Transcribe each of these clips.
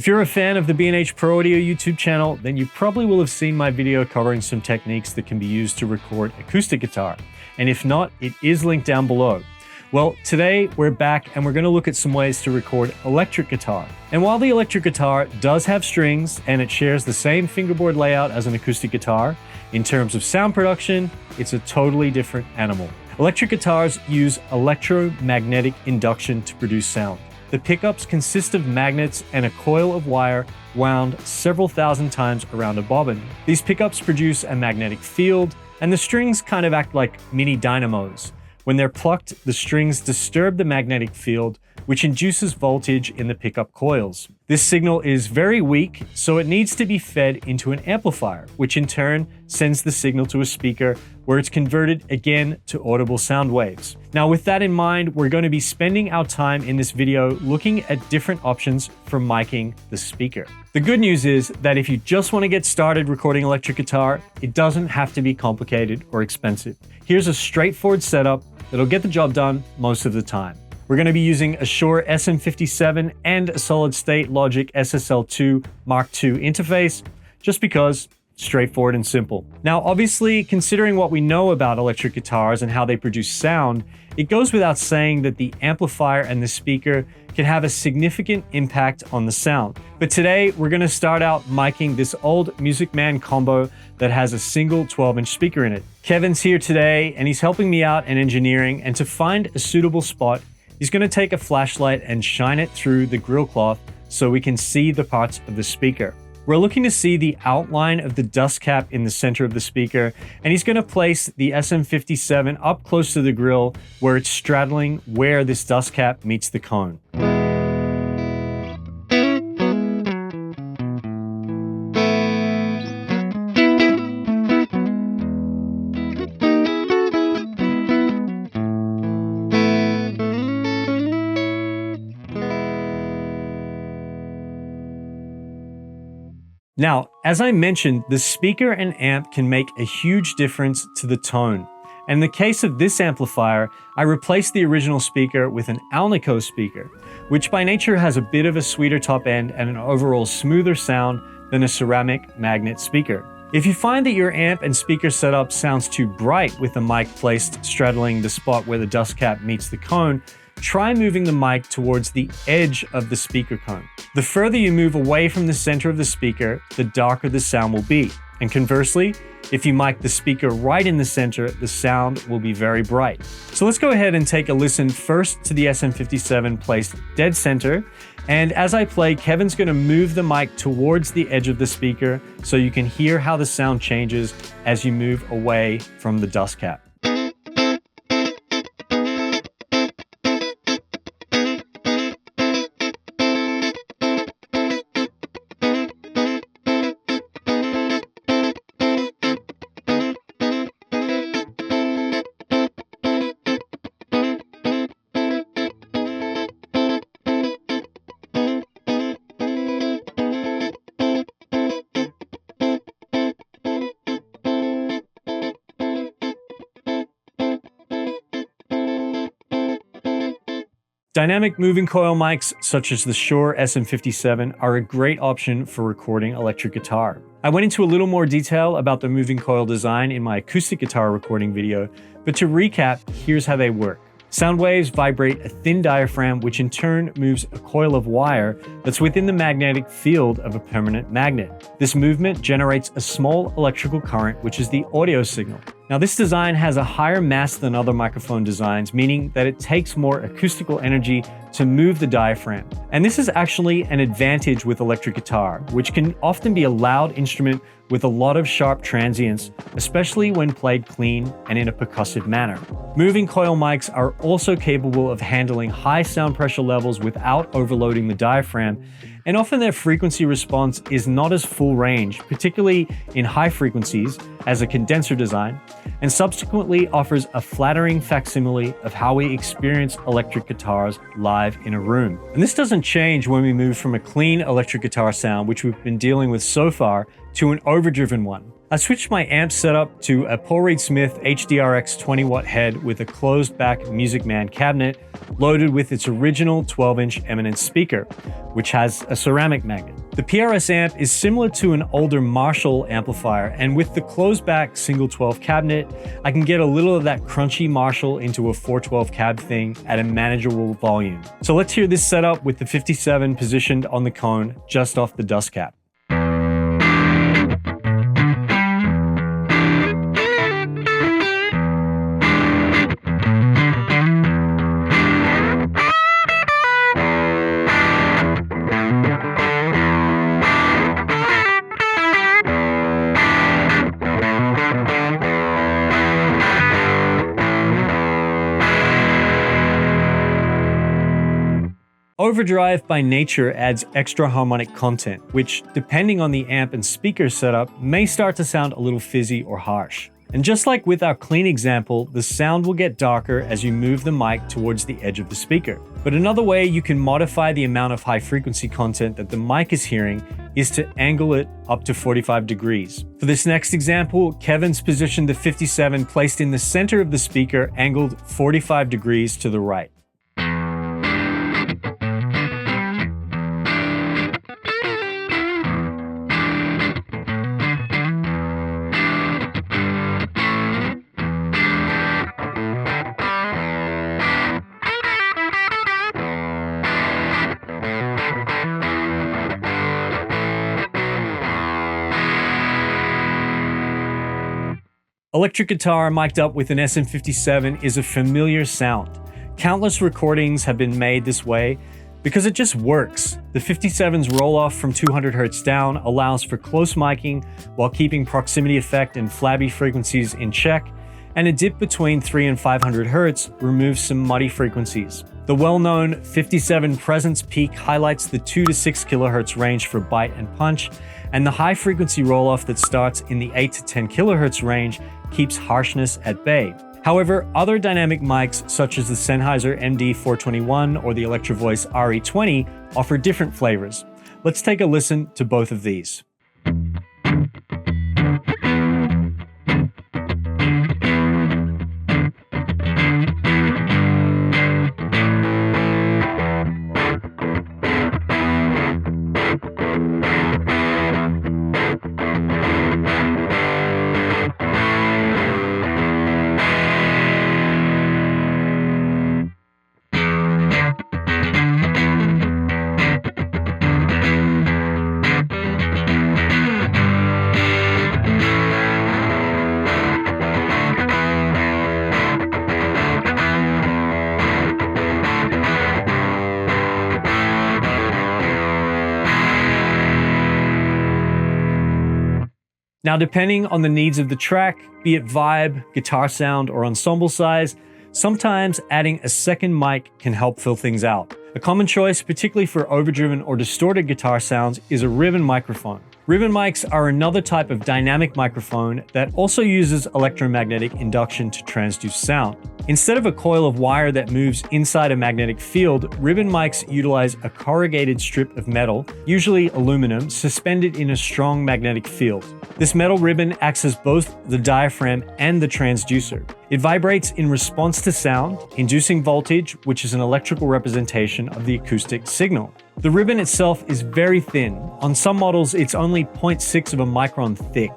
If you're a fan of the B&H Pro Audio YouTube channel, then you probably will have seen my video covering some techniques that can be used to record acoustic guitar. And if not, it is linked down below. Well, today we're back and we're going to look at some ways to record electric guitar. And while the electric guitar does have strings and it shares the same fingerboard layout as an acoustic guitar, in terms of sound production, it's a totally different animal. Electric guitars use electromagnetic induction to produce sound. The pickups consist of magnets and a coil of wire wound several thousand times around a bobbin. These pickups produce a magnetic field, and the strings kind of act like mini dynamos. When they're plucked, the strings disturb the magnetic field, which induces voltage in the pickup coils. This signal is very weak, so it needs to be fed into an amplifier, which in turn sends the signal to a speaker where it's converted again to audible sound waves. Now, with that in mind, we're going to be spending our time in this video looking at different options for miking the speaker. The good news is that if you just want to get started recording electric guitar, it doesn't have to be complicated or expensive. Here's a straightforward setup that'll get the job done most of the time. We're going to be using a Shure SM57 and a solid-state Logic SSL2 Mark II interface, just because straightforward and simple. Now, obviously, considering what we know about electric guitars and how they produce sound, it goes without saying that the amplifier and the speaker can have a significant impact on the sound. But today, we're going to start out miking this old Music Man combo that has a single 12-inch speaker in it. Kevin's here today, and he's helping me out in engineering, and to find a suitable spot, he's going to take a flashlight and shine it through the grill cloth so we can see the parts of the speaker. We're looking to see the outline of the dust cap in the center of the speaker, and he's going to place the SM57 up close to the grill where it's straddling where this dust cap meets the cone. Now, as I mentioned, the speaker and amp can make a huge difference to the tone. And in the case of this amplifier, I replaced the original speaker with an Alnico speaker, which by nature has a bit of a sweeter top end and an overall smoother sound than a ceramic magnet speaker. If you find that your amp and speaker setup sounds too bright with the mic placed straddling the spot where the dust cap meets the cone, try moving the mic towards the edge of the speaker cone. The further you move away from the center of the speaker, the darker the sound will be. And conversely, if you mic the speaker right in the center, the sound will be very bright. So let's go ahead and take a listen first to the SM57 placed dead center. And as I play, Kevin's going to move the mic towards the edge of the speaker so you can hear how the sound changes as you move away from the dust cap. Dynamic moving coil mics, such as the Shure SM57, are a great option for recording electric guitar. I went into a little more detail about the moving coil design in my acoustic guitar recording video, but to recap, here's how they work. Sound waves vibrate a thin diaphragm, which in turn moves a coil of wire that's within the magnetic field of a permanent magnet. This movement generates a small electrical current, which is the audio signal. Now, this design has a higher mass than other microphone designs, meaning that it takes more acoustical energy to move the diaphragm. And this is actually an advantage with electric guitar, which can often be a loud instrument with a lot of sharp transients, especially when played clean and in a percussive manner. Moving coil mics are also capable of handling high sound pressure levels without overloading the diaphragm, and often their frequency response is not as full range, particularly in high frequencies, as a condenser design, and subsequently offers a flattering facsimile of how we experience electric guitars live in a room. And this doesn't change when we move from a clean electric guitar sound, which we've been dealing with so far, to an overdriven one. I switched my amp setup to a Paul Reed Smith HDRX 20-watt head with a closed-back Music Man cabinet loaded with its original 12-inch Eminence speaker, which has a ceramic magnet. The PRS amp is similar to an older Marshall amplifier, and with the closed-back single 12 cabinet, I can get a little of that crunchy Marshall into a 412 cab thing at a manageable volume. So let's hear this setup with the 57 positioned on the cone just off the dust cap. Overdrive by nature adds extra harmonic content, which, depending on the amp and speaker setup, may start to sound a little fizzy or harsh. And just like with our clean example, the sound will get darker as you move the mic towards the edge of the speaker. But another way you can modify the amount of high frequency content that the mic is hearing is to angle it up to 45 degrees. For this next example, Kevin's positioned the 57 placed in the center of the speaker, angled 45 degrees to the right. Electric guitar mic'd up with an SM57 is a familiar sound. Countless recordings have been made this way because it just works. The 57's roll-off from 200 Hz down allows for close miking while keeping proximity effect and flabby frequencies in check, and a dip between 300 and 500 Hz removes some muddy frequencies. The well-known 57 presence peak highlights the 2 to 6 kHz range for bite and punch, and the high-frequency roll-off that starts in the 8 to 10 kHz range keeps harshness at bay. However, other dynamic mics such as the Sennheiser MD421 or the Electro Voice RE20 offer different flavors. Let's take a listen to both of these. Now, depending on the needs of the track, be it vibe, guitar sound, or ensemble size, sometimes adding a second mic can help fill things out. A common choice, particularly for overdriven or distorted guitar sounds, is a ribbon microphone. Ribbon mics are another type of dynamic microphone that also uses electromagnetic induction to transduce sound. Instead of a coil of wire that moves inside a magnetic field, ribbon mics utilize a corrugated strip of metal, usually aluminum, suspended in a strong magnetic field. This metal ribbon acts as both the diaphragm and the transducer. It vibrates in response to sound, inducing voltage, which is an electrical representation of the acoustic signal. The ribbon itself is very thin. On some models, it's only 0.6 of a micron thick,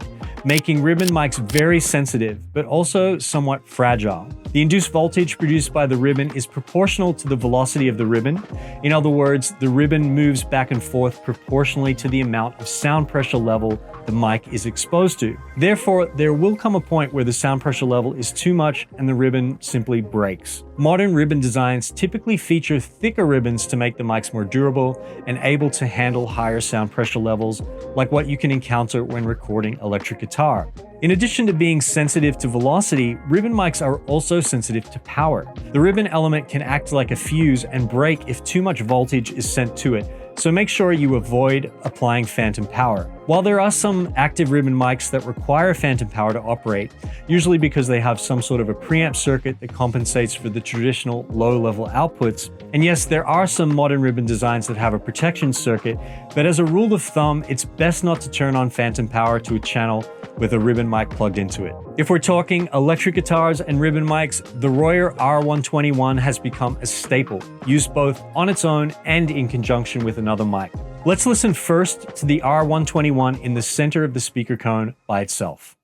making ribbon mics very sensitive, but also somewhat fragile. The induced voltage produced by the ribbon is proportional to the velocity of the ribbon. In other words, the ribbon moves back and forth proportionally to the amount of sound pressure level the mic is exposed to. Therefore, there will come a point where the sound pressure level is too much and the ribbon simply breaks. Modern ribbon designs typically feature thicker ribbons to make the mics more durable and able to handle higher sound pressure levels, like what you can encounter when recording electric guitar. In addition to being sensitive to velocity, ribbon mics are also sensitive to power. The ribbon element can act like a fuse and break if too much voltage is sent to it, so make sure you avoid applying phantom power. While there are some active ribbon mics that require phantom power to operate, usually because they have some sort of a preamp circuit that compensates for the traditional low-level outputs, and yes, there are some modern ribbon designs that have a protection circuit, but as a rule of thumb, it's best not to turn on phantom power to a channel with a ribbon mic plugged into it. If we're talking electric guitars and ribbon mics, the Royer R121 has become a staple, used both on its own and in conjunction with another mic. Let's listen first to the R121 in the center of the speaker cone by itself.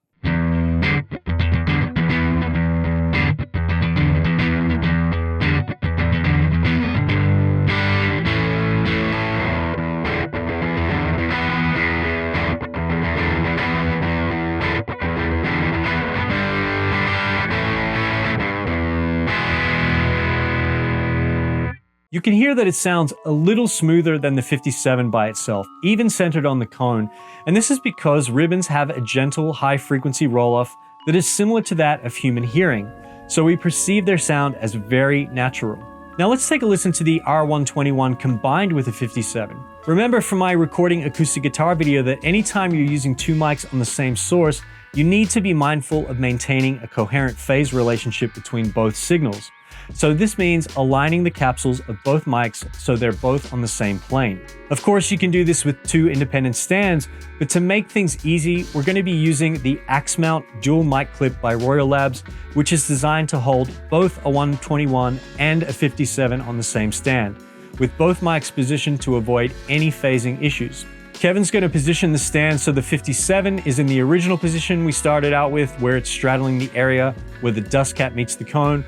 You can hear that it sounds a little smoother than the 57 by itself, even centered on the cone, and this is because ribbons have a gentle, high-frequency roll-off that is similar to that of human hearing, so we perceive their sound as very natural. Now let's take a listen to the R121 combined with the 57. Remember from my recording acoustic guitar video that anytime you're using two mics on the same source, you need to be mindful of maintaining a coherent phase relationship between both signals. So this means aligning the capsules of both mics so they're both on the same plane. Of course, you can do this with two independent stands, but to make things easy, we're going to be using the Axe Mount Dual Mic Clip by Royer Labs, which is designed to hold both a 121 and a 57 on the same stand, with both mics positioned to avoid any phasing issues. Kevin's going to position the stand so the 57 is in the original position we started out with, where it's straddling the area where the dust cap meets the cone,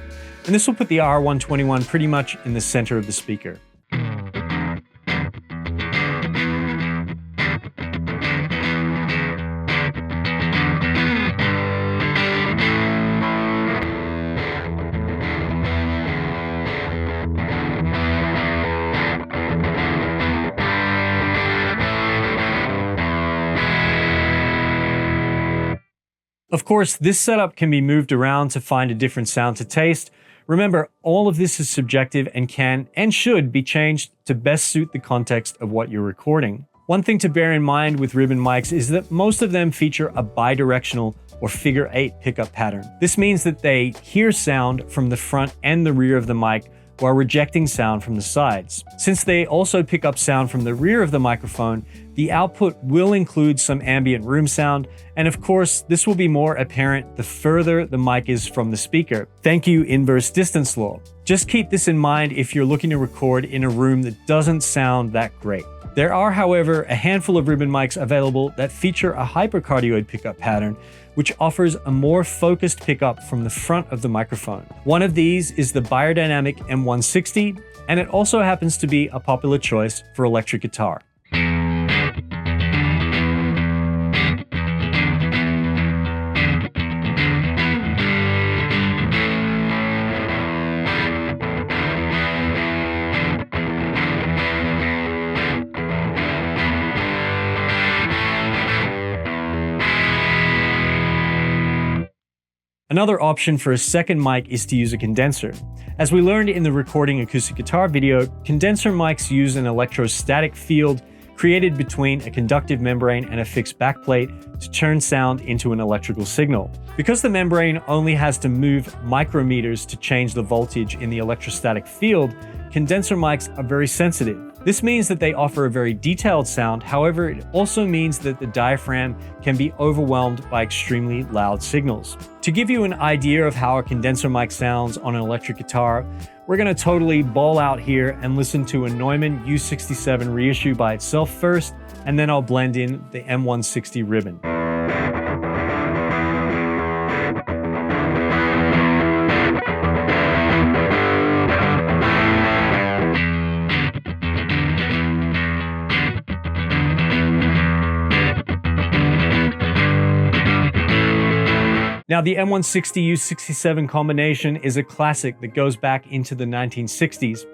and this will put the R121 pretty much in the center of the speaker. Of course, this setup can be moved around to find a different sound to taste. Remember, all of this is subjective and can and should be changed to best suit the context of what you're recording. One thing to bear in mind with ribbon mics is that most of them feature a bidirectional or figure 8 pickup pattern. This means that they hear sound from the front and the rear of the mic while rejecting sound from the sides. Since they also pick up sound from the rear of the microphone, the output will include some ambient room sound, and of course, this will be more apparent the further the mic is from the speaker. Thank you, inverse distance law. Just keep this in mind if you're looking to record in a room that doesn't sound that great. There are, however, a handful of ribbon mics available that feature a hypercardioid pickup pattern, which offers a more focused pickup from the front of the microphone. One of these is the Biodynamic M160, and it also happens to be a popular choice for electric guitar. Another option for a second mic is to use a condenser. As we learned in the recording acoustic guitar video, condenser mics use an electrostatic field created between a conductive membrane and a fixed backplate to turn sound into an electrical signal. Because the membrane only has to move micrometers to change the voltage in the electrostatic field, condenser mics are very sensitive. This means that they offer a very detailed sound, however, it also means that the diaphragm can be overwhelmed by extremely loud signals. To give you an idea of how a condenser mic sounds on an electric guitar, we're going to totally ball out here and listen to a Neumann U67 reissue by itself first, and then I'll blend in the M160 ribbon. Now, the M160 U67 combination is a classic that goes back into the 1960s.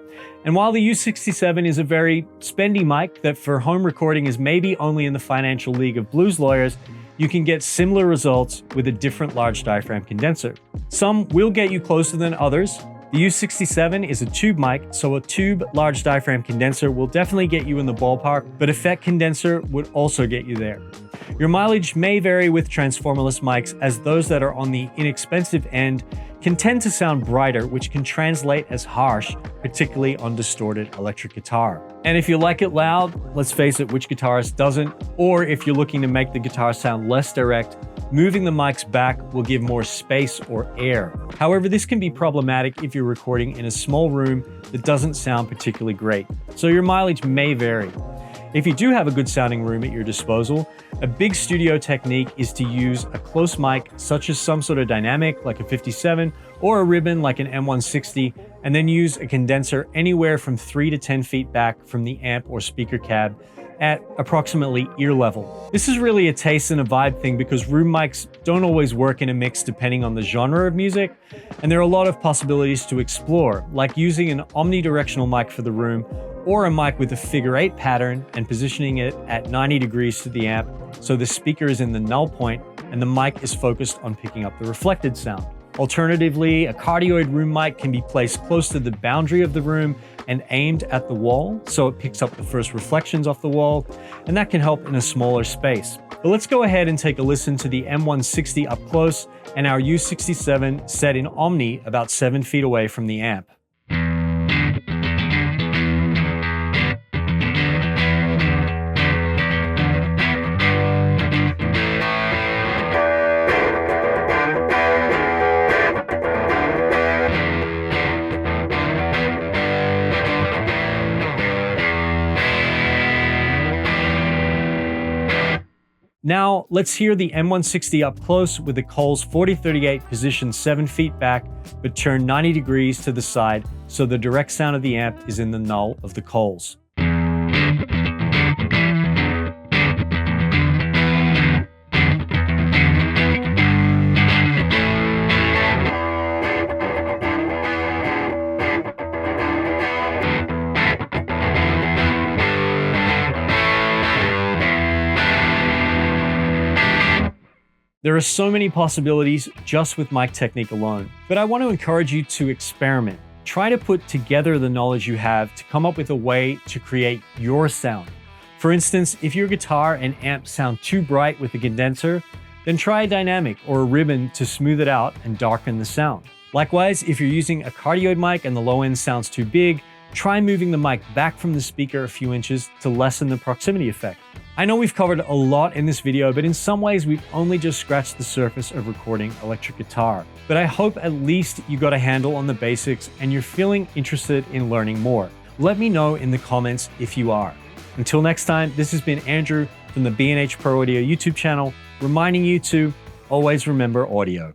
And while the U67 is a very spendy mic that for home recording is maybe only in the financial league of blues lawyers, you can get similar results with a different large diaphragm condenser. Some will get you closer than others. The U67 is a tube mic, so a tube large diaphragm condenser will definitely get you in the ballpark, but effect condenser would also get you there. Your mileage may vary with transformerless mics, as those that are on the inexpensive end can tend to sound brighter, which can translate as harsh, particularly on distorted electric guitar. And if you like it loud, let's face it, which guitarist doesn't? Or if you're looking to make the guitar sound less direct, moving the mics back will give more space or air. However, this can be problematic if you're recording in a small room that doesn't sound particularly great, so your mileage may vary. If you do have a good sounding room at your disposal, a big studio technique is to use a close mic, such as some sort of dynamic like a 57 or a ribbon like an M160, and then use a condenser anywhere from 3 to 10 feet back from the amp or speaker cab at approximately ear level. This is really a taste and a vibe thing, because room mics don't always work in a mix depending on the genre of music, and there are a lot of possibilities to explore, like using an omnidirectional mic for the room, or a mic with a figure 8 pattern and positioning it at 90 degrees to the amp so the speaker is in the null point and the mic is focused on picking up the reflected sound. Alternatively, a cardioid room mic can be placed close to the boundary of the room and aimed at the wall, so it picks up the first reflections off the wall, and that can help in a smaller space. But let's go ahead and take a listen to the M160 up close and our U67 set in Omni about 7 feet away from the amp. Now, let's hear the M160 up close with the Coil's 4038 positioned 7 feet back, but turned 90 degrees to the side, so the direct sound of the amp is in the null of the Coils. There are so many possibilities just with mic technique alone, but I want to encourage you to experiment. Try to put together the knowledge you have to come up with a way to create your sound. For instance, if your guitar and amp sound too bright with a condenser, then try a dynamic or a ribbon to smooth it out and darken the sound. Likewise, if you're using a cardioid mic and the low end sounds too big, try moving the mic back from the speaker a few inches to lessen the proximity effect. I know we've covered a lot in this video, but in some ways we've only just scratched the surface of recording electric guitar. But I hope at least you got a handle on the basics and you're feeling interested in learning more. Let me know in the comments if you are. Until next time, this has been Andrew from the B&H Pro Audio YouTube channel, reminding you to always remember audio.